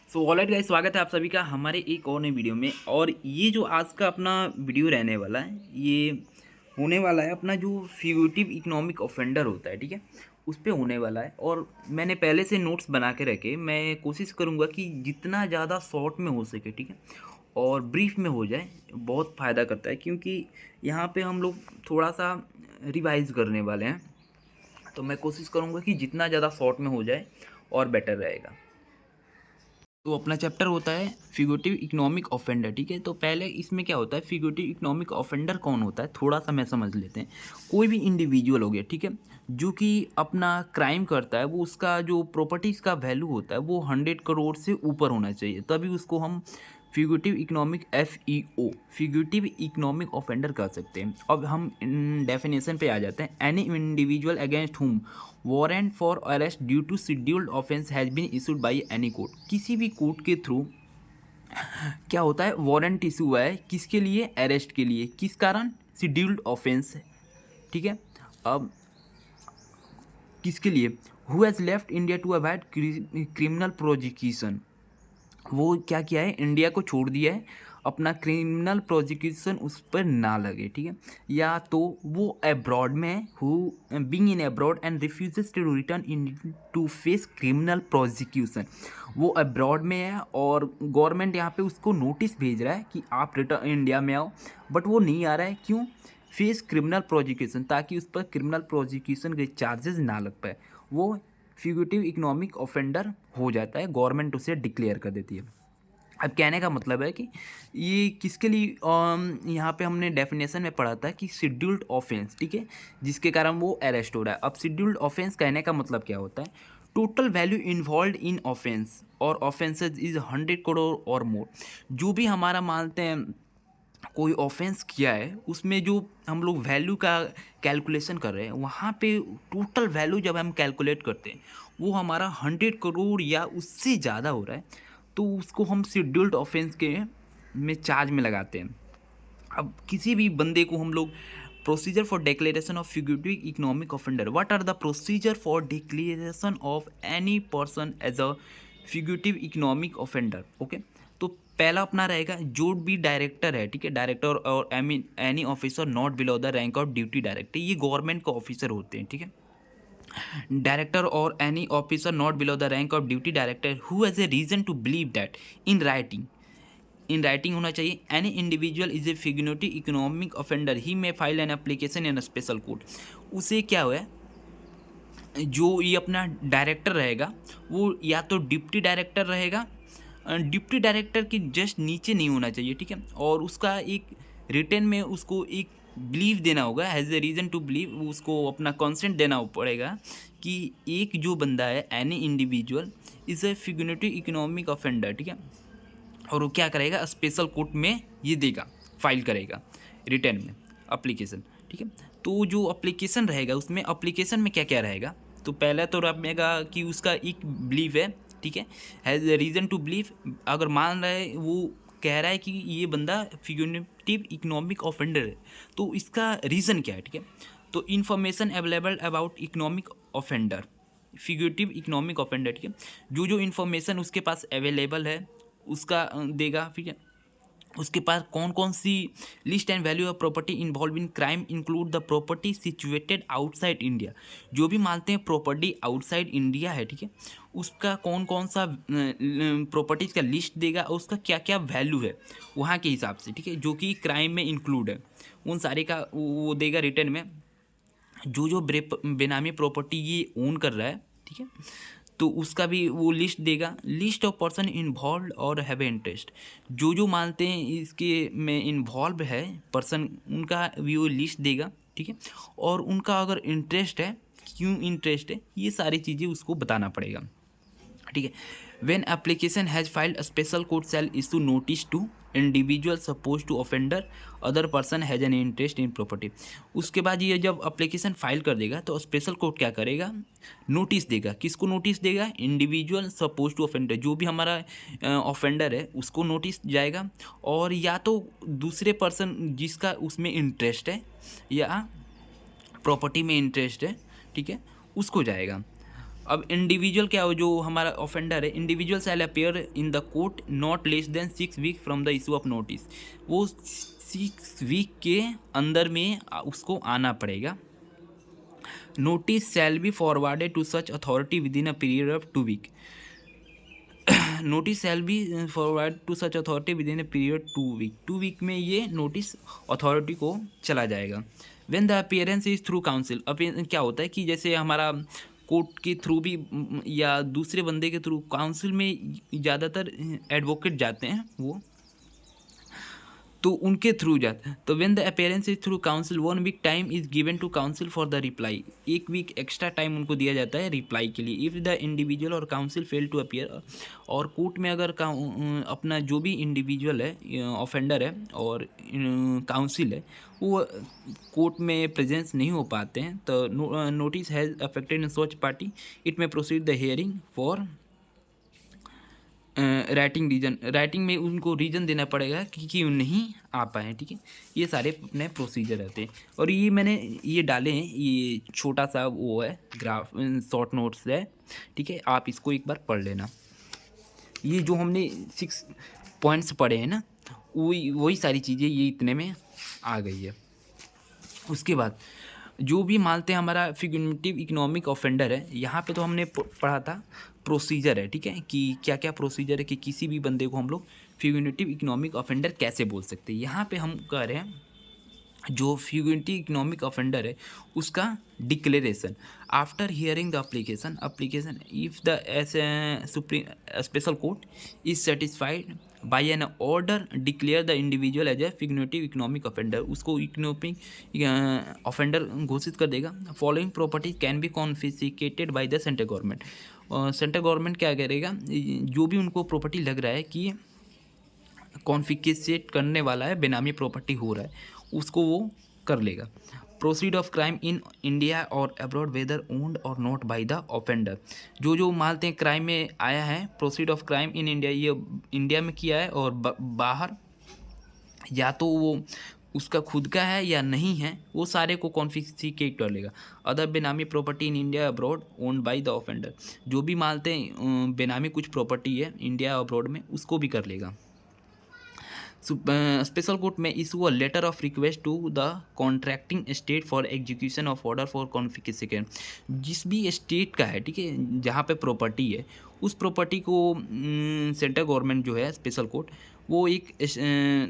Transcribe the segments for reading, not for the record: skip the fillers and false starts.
So alright guys, स्वागत है आप सभी का हमारे एक और नई वीडियो में। और ये जो आज का अपना वीडियो रहने वाला है, ये होने वाला है अपना जो फ्यूगिटिव इकोनॉमिक ऑफेंडर होता है, ठीक है, उस पे होने वाला है। और मैंने पहले से नोट्स बना के रखे, मैं कोशिश करूँगा कि जितना ज़्यादा शॉर्ट में हो सके, ठीक है, और ब्रीफ में हो जाए, बहुत फ़ायदा करता है। क्योंकि यहाँ पे हम लोग थोड़ा सा रिवाइज करने वाले हैं, तो मैं कोशिश करूँगा कि जितना ज़्यादा शॉर्ट में हो जाए और बेटर रहेगा। तो अपना चैप्टर होता है फिगरेटिव इकोनॉमिक ऑफेंडर, ठीक है। तो पहले इसमें क्या होता है, फिगरेटिव इकोनॉमिक ऑफेंडर कौन होता है, थोड़ा सा मैं समझ लेते हैं। कोई भी इंडिविजुअल हो गया, ठीक है, जो कि अपना क्राइम करता है, वो उसका जो प्रॉपर्टीज़ का वैल्यू होता है वो 100 करोड़ से ऊपर होना चाहिए, तभी उसको हम figurative economic figurative economic offender कह सकते हैं। अब हम डेफिनेशन पे आ जाते हैं। Any individual against whom warrant for arrest due to scheduled offence has been issued by any court. किसी भी कोर्ट के थ्रू क्या होता है, वारंट इशू हुआ है, किसके लिए, अरेस्ट के लिए, किस कारण, शेड्यूल्ड ऑफेंस, ठीक है। अब किसके लिए, who has left India to avoid criminal prosecution, वो क्या किया है, इंडिया को छोड़ दिया है, अपना क्रिमिनल प्रोसिक्यूशन उस पर ना लगे, ठीक है। या तो वो अब्रॉड में है, who being in abroad and refuses to return in to face criminal prosecution, वो अब्रॉड में है और गवर्नमेंट यहाँ पे उसको नोटिस भेज रहा है कि आप रिटर्न इंडिया में आओ, बट वो नहीं आ रहा है, क्यों, फेस क्रिमिनल प्रोसिक्यूशन, ताकि उस पर क्रिमिनल प्रोसिक्यूशन के चार्जेस ना लग पाए, वो फ्यूगिटिव इकोनॉमिक ऑफेंडर हो जाता है, गवर्नमेंट उसे डिक्लेयर कर देती है। अब कहने का मतलब है कि ये किसके लिए, यहाँ पे हमने डेफिनेशन में पढ़ा था कि शेड्यूल्ड ऑफेंस, ठीक है, जिसके कारण वो अरेस्ट हो रहा है। अब शेड्यूल्ड ऑफेंस कहने का मतलब क्या होता है, total value involve in offence और ऑफेंसेज इज 100 करोड़ और मोर। जो भी हमारा मानते हैं कोई ऑफेंस किया है, उसमें जो हम लोग वैल्यू का कैलकुलेशन कर रहे हैं, वहाँ पे टोटल वैल्यू जब हम कैलकुलेट करते हैं, वो हमारा 100 करोड़ या उससे ज़्यादा हो रहा है, तो उसको हम शेड्यूल्ड ऑफेंस के में चार्ज में लगाते हैं। अब किसी भी बंदे को हम लोग procedure for declaration of fugitive economic offender, what are the procedure for declaration of any person as a fugitive economic offender, okay. तो पहला अपना रहेगा, जो भी डायरेक्टर है, ठीक है, डायरेक्टर और I mean any officer not below the rank of ड्यूटी डायरेक्टर, ये गवर्नमेंट का ऑफिसर होते हैं, ठीक है। डायरेक्टर और any officer not below the rank of ड्यूटी director who has a reason to believe that in writing होना चाहिए, any individual is a fugitive economic offender he may file an application in special court. उसे क्या हुआ है, जो ये अपना डायरेक्टर रहेगा, वो या तो डिप्टी डायरेक्टर रहेगा, डिप्टी डायरेक्टर के जस्ट नीचे नहीं होना चाहिए, ठीक है, और उसका एक रिटर्न में उसको एक बिलीव देना होगा, has a reason to believe, उसको अपना कॉन्सेंट देना पड़ेगा कि एक जो बंदा है, any individual is a fugitive economic offender, ठीक है। और वो क्या करेगा, स्पेशल कोर्ट में ये देगा, फाइल करेगा रिटर्न में अप्लीकेशन, ठीक है। तो जो अप्लीकेशन रहेगा, उसमें अप्लीकेशन में क्या क्या रहेगा, तो पहले तो रहेगा कि उसका एक बिलीव है, ठीक है, हैज़ रीज़न टू बिलीव, अगर मान रहा है, वो कह रहा है कि ये बंदा फिग्नेटिव इकोनॉमिक ऑफेंडर है, तो इसका रीज़न क्या है, ठीक है। तो information available about economic offender, fugitive economic offender, ठीक है, जो जो इन्फॉर्मेशन उसके पास अवेलेबल है उसका देगा, ठीक है। उसके पास कौन कौन सी list and value of property involve in crime include the property situated outside India, जो भी मानते हैं प्रॉपर्टी आउटसाइड इंडिया है, ठीक है, उसका कौन कौन सा प्रॉपर्टीज़ का लिस्ट देगा और उसका क्या क्या वैल्यू है वहाँ के हिसाब से, ठीक है, जो कि क्राइम में इंक्लूड है, उन सारे का वो देगा रिटर्न में। जो जो बेनामी प्रॉपर्टी ये ओन कर रहा है, ठीक है, तो उसका भी वो लिस्ट देगा, लिस्ट ऑफ पर्सन इन्वॉल्व और हैव इंटरेस्ट, जो जो मानते हैं इसके में इन्वॉल्व है पर्सन, उनका भी वो लिस्ट देगा, ठीक है, और उनका अगर इंटरेस्ट है, क्यों इंटरेस्ट है, ये सारी चीज़ें उसको बताना पड़ेगा, ठीक है। When application has filed special court shall issue notice to individual suppose to offender other person has an interest in property. उसके बाद ये जब एप्लीकेशन फाइल कर देगा तो स्पेशल कोर्ट क्या करेगा, नोटिस देगा, किसको नोटिस देगा, इंडिविजुअल सपोज टू ऑफेंडर, जो भी हमारा ऑफेंडर है उसको नोटिस जाएगा, और या तो दूसरे पर्सन जिसका उसमें इंटरेस्ट है या प्रॉपर्टी में इंटरेस्ट है, ठीक है, उसको जाएगा। अब इंडिविजुअल क्या हो, जो हमारा ऑफेंडर है, individual shall appear in the court not less than 6 week from the issue of notice. वो 6 वीक के अंदर में उसको आना पड़ेगा। Notice shall be forwarded to such authority within a period of 2 week. Notice shall be forward to such authority within a period 2 week. 2 week में ये notice authority को चला जाएगा। When the appearance is through council. अब क्या होता है कि जैसे हमारा कोर्ट के थ्रू भी या दूसरे बंदे के थ्रू, काउंसिल में ज़्यादातर एडवोकेट जाते हैं वो, तो उनके थ्रू जाता है। तो when the appearance is through counsel 1 week time is given to counsel for the reply. 1 week extra time उनको दिया जाता है रिप्लाई के लिए। इफ़ द इंडिविजुअल और काउंसिल फेल टू अपीयर, और कोर्ट में अगर अपना जो भी इंडिविजुअल है, ऑफेंडर है, और काउंसिल है, वो कोर्ट में प्रेजेंस नहीं हो पाते हैं, तो notice has affected in such party, it may proceed the hearing for writing reason. Writing में उनको रीज़न देना पड़ेगा कि क्यों नहीं आ पाए। ठीक है, ये सारे अपने प्रोसीजर रहते हैं। और ये मैंने ये डाले हैं, ये छोटा सा वो है ग्राफ, शॉर्ट नोट्स है। ठीक है, आप इसको एक बार पढ़ लेना। ये जो हमने 6 पॉइंट्स पढ़े हैं ना, वही सारी चीज़ें ये इतने में आ गई है। उसके बाद जो भी मानते हैं हमारा फिग्यूरेटिव इकोनॉमिक ऑफेंडर है, यहाँ पे तो हमने पढ़ा था प्रोसीजर है। ठीक है, कि क्या क्या प्रोसीजर है कि किसी भी बंदे को हम लोग फिग्यूरेटिव इकोनॉमिक ऑफेंडर कैसे बोल सकते हैं। यहाँ पे हम कह रहे हैं जो फिग्यूरेटिव इकोनॉमिक ऑफेंडर है उसका declaration after hearing the application if the supreme special court is satisfied by an order declare the individual as a fugitive economic offender, उसको इकोनॉमिक ऑफेंडर घोषित कर देगा। Following property can be confiscated by the central government. Central government क्या करेगा, जो भी उनको property लग रहा है कि कॉन्फिस्केट करने वाला है, बेनामी प्रॉपर्टी हो रहा है, उसको वो कर लेगा। Proceed of crime in India और अब्रॉड वेदर ओन्ड और नॉट बाय द ऑफेंडर। जो मानते हैं क्राइम में आया है, proceed of crime in India, ये इंडिया में किया है और बाहर, या तो वो उसका खुद का है या नहीं है, वो सारे को कॉन्फिस्केट कर लेगा। अदर बेनामी property in India abroad owned by the offender, जो भी मानते हैं बेनामी कुछ प्रॉपर्टी है इंडिया अब्रॉड में, उसको भी कर लेगा। स्पेशल कोर्ट में issue a letter of request to the contracting state for execution of order for confiscation. जिस भी स्टेट का है, ठीक है, जहाँ पे प्रॉपर्टी है, उस प्रॉपर्टी को सेंट्रल गवर्नमेंट जो है स्पेशल कोर्ट, वो एक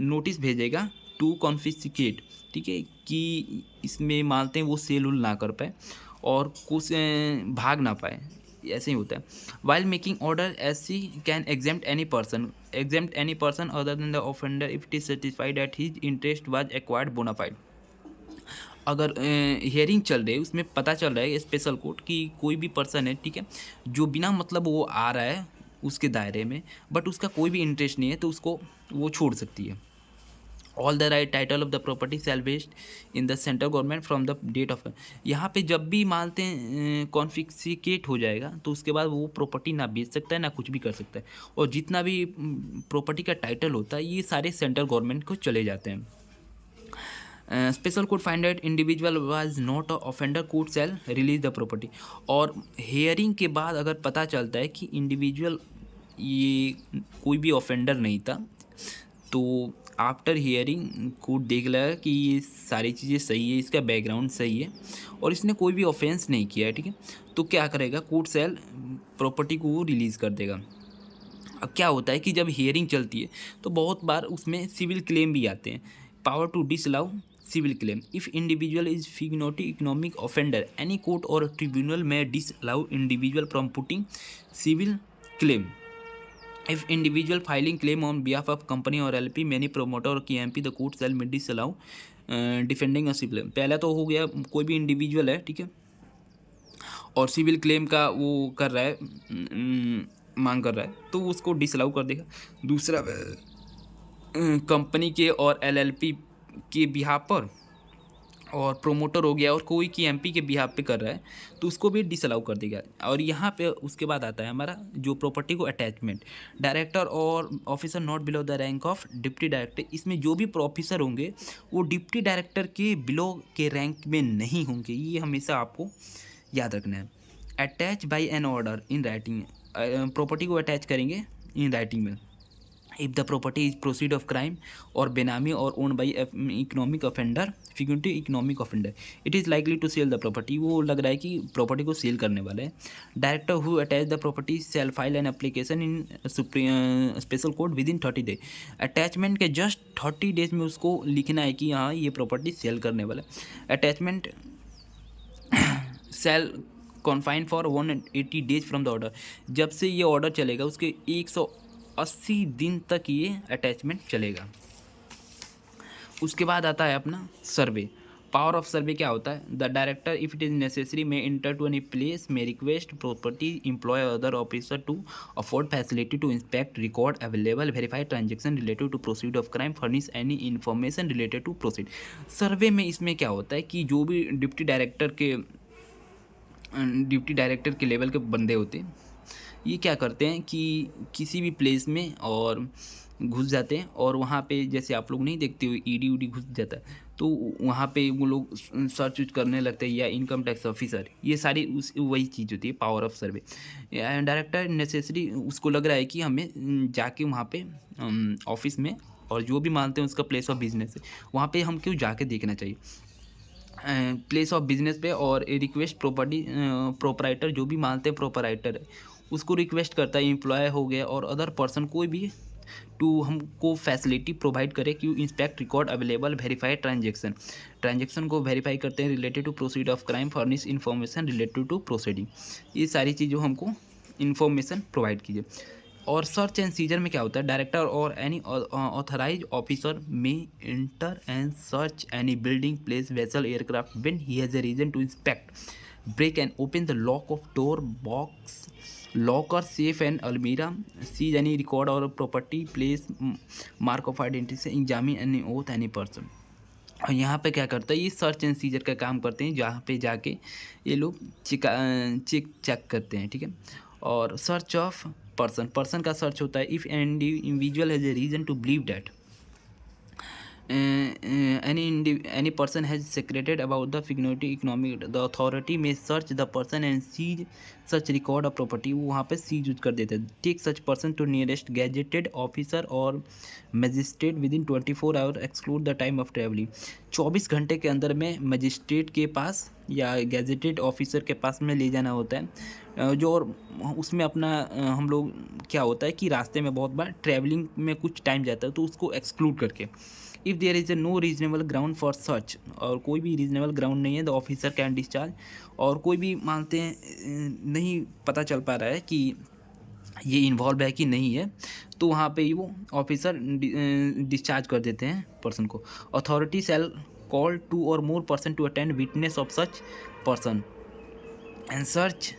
नोटिस भेजेगा टू कॉन्फिस्केट। ठीक है, कि इसमें मानते हैं वो सेल उल ना कर पाए और कुछ भाग ना पाए, ऐसे ही होता है। While making order SC can exempt any person other than the offender if it is certified that his interest was acquired bona fide. अगर हियरिंग चल रही है, उसमें पता चल रहा है स्पेशल कोर्ट की कोई भी पर्सन है, ठीक है, जो बिना मतलब वो आ रहा है उसके दायरे में, बट उसका कोई भी इंटरेस्ट नहीं है, तो उसको वो छोड़ सकती है। All the right title of the property shall vest in the central government from the date of. यहाँ पे जब भी मानते हैं कॉन्फिस्केट हो जाएगा, तो उसके बाद वो प्रॉपर्टी ना बेच सकता है ना कुछ भी कर सकता है, और जितना भी प्रॉपर्टी का टाइटल होता है ये सारे सेंट्रल गवर्नमेंट को चले जाते हैं। Special court find that individual was not a offender, court shell release the property. और हेयरिंग के बाद अगर पता चलता है कि इंडिविजुअल ये कोई भी ऑफेंडर नहीं था, तो आफ्टर हियरिंग कोर्ट देख लगा कि ये सारी चीज़ें सही है, इसका बैकग्राउंड सही है और इसने कोई भी ऑफेंस नहीं किया है, ठीक है, तो क्या करेगा, कोर्ट शैल प्रॉपर्टी को वो रिलीज़ कर देगा। अब क्या होता है कि जब हियरिंग चलती है तो बहुत बार उसमें सिविल क्लेम भी आते हैं। Power to disallow civil claim if individual is fugitive economic offender, any court और ट्रिब्यूनल में disallow individual from putting civil claim. If individual filing claim on behalf of company or LP, many promoter or KMP, the court shall disallow defending a civil. पहला तो हो गया कोई भी individual है, ठीक है, और सिविल क्लेम का वो कर रहा है, मांग कर रहा है, तो उसको डिसअलाउ कर देगा। दूसरा कंपनी के और LLP के बिहाफ पर, और प्रोमोटर हो गया और कोई की एमपी के बिहाफ पे कर रहा है, तो उसको भी डिसअलाउ कर देगा। और यहाँ पे उसके बाद आता है हमारा जो प्रॉपर्टी को अटैचमेंट। डायरेक्टर और officer not below the rank of deputy director, इसमें जो भी ऑफिसर होंगे वो डिप्टी डायरेक्टर के बिलो के रैंक में नहीं होंगे, ये हमेशा आपको याद रखना है। Attach by an order in writing, property को अटैच करेंगे इन राइटिंग में। If the property is proceed of crime और बेनामी और own by economic offender, fugitive economic offender, it is likely to cell the property, वो लग रहा है कि प्रॉपर्टी को सेल करने वाला है। Director who attach the property sale file an application in special court within 30 days. Attachment के जस्ट 30 डेज में उसको लिखना है कि हाँ ये प्रॉपर्टी सेल करने वाला है। Attachment sale confine for 180 days from the order, जब से ये ऑर्डर चलेगा उसके 180 दिन तक ये अटैचमेंट चलेगा। उसके बाद आता है अपना सर्वे। पावर ऑफ सर्वे क्या होता है? The director if it is necessary may enter to any place may request property employ other officer to afford facility to inspect record available verify transaction related to proceed of crime furnish any information related to proceed. Survey में इसमें क्या होता है कि जो भी deputy director के level के बंदे होते हैं, ये क्या करते हैं कि किसी भी प्लेस में और घुस जाते हैं और वहाँ पे जैसे आप लोग नहीं देखते हो ईडी उडी घुस जाता है, तो वहाँ पे वो लोग सर्च उच करने लगते हैं, या इनकम टैक्स ऑफिसर, ये सारी उस वही चीज़ होती है power of survey. Director necessary उसको लग रहा है कि हमें जाके वहाँ पे ऑफिस में, और जो भी मानते हैं उसका प्लेस ऑफ बिजनेस है वहाँ पे हम क्यों जाके देखना चाहिए प्लेस ऑफ बिजनेस पे, और रिक्वेस्ट प्रॉपर्टी प्रोपराइटर, जो भी मानते हैं प्रोपराइटर है उसको रिक्वेस्ट करता है, एम्प्लॉय हो गया और अदर पर्सन कोई भी, टू हमको फैसिलिटी प्रोवाइड करे कि inspect record available verify transaction को वेरीफाई करते हैं related to proceed of crime furnish information related to proceeding, ये सारी चीज़ों हमको इन्फॉर्मेशन प्रोवाइड कीजिए। और सर्च एंड सीजर में क्या होता है? डायरेक्टर और any authorise officer may enter and search any building place vessel aircraft when he has a reason to inspect, break and open the lock of door, box, locker, safe and almirah, seize any record or property, place mark of identity, examine any oath any person। और यहाँ पे क्या करता है? ये search and seizure का काम करते हैं, जहाँ पे जाके ये लोग चेक चेक करते हैं, ठीक है। और सर्च ऑफ पर्सन का सर्च होता है if individual has a reason to believe that any person has secreted about the figurative economic, the authority may search the person and seize such record of property, वो वहाँ पे seize use कर देते हैं। Take such person to nearest gazetted officer और magistrate within 24 hour, exclude the time of travelling, 24 घंटे के अंदर में मजिस्ट्रेट के पास या गैजेटेड ऑफिसर के पास में ले जाना होता है। जो और उसमें अपना हम लोग क्या होता है कि रास्ते में बहुत बार ट्रैवलिंग में कुछ टाइम जाता है, तो उसको एक्सक्लूड करके, if there is a no reasonable ground for search, और कोई भी रीजनेबल ग्राउंड नहीं है, द ऑफिसर कैन डिस्चार्ज, और कोई भी मानते हैं नहीं पता चल पा रहा है कि ये इन्वॉल्व है कि नहीं है, तो वहाँ पे ही वो ऑफिसर डिस्चार्ज कर देते हैं पर्सन को। Authority shell call two or more person to attend witness of such person and search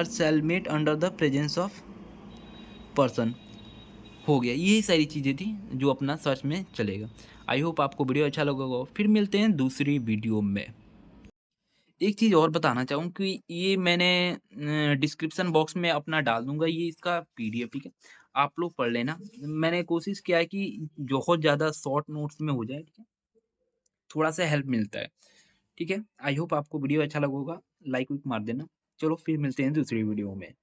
shall made under the presence of person. हो गया, यही सारी चीज़ें थी जो अपना सर्च में चलेगा। आई होप आपको वीडियो अच्छा लगा होगा। फिर मिलते हैं दूसरी वीडियो में। एक चीज़ और बताना चाहूँ कि ये मैंने डिस्क्रिप्शन बॉक्स में अपना डाल दूँगा, ये इसका पीडीएफ, ठीक है? आप लोग पढ़ लेना। मैंने कोशिश किया है कि बहुत ज़्यादा शॉर्ट नोट्स में हो जाए, ठीक है? थोड़ा-सा हेल्प मिलता है, ठीक है? आई होप आपको वीडियो अच्छा लगा होगा। लाइक वाइक मार देना। चलो फिर मिलते हैं दूसरी वीडियो में।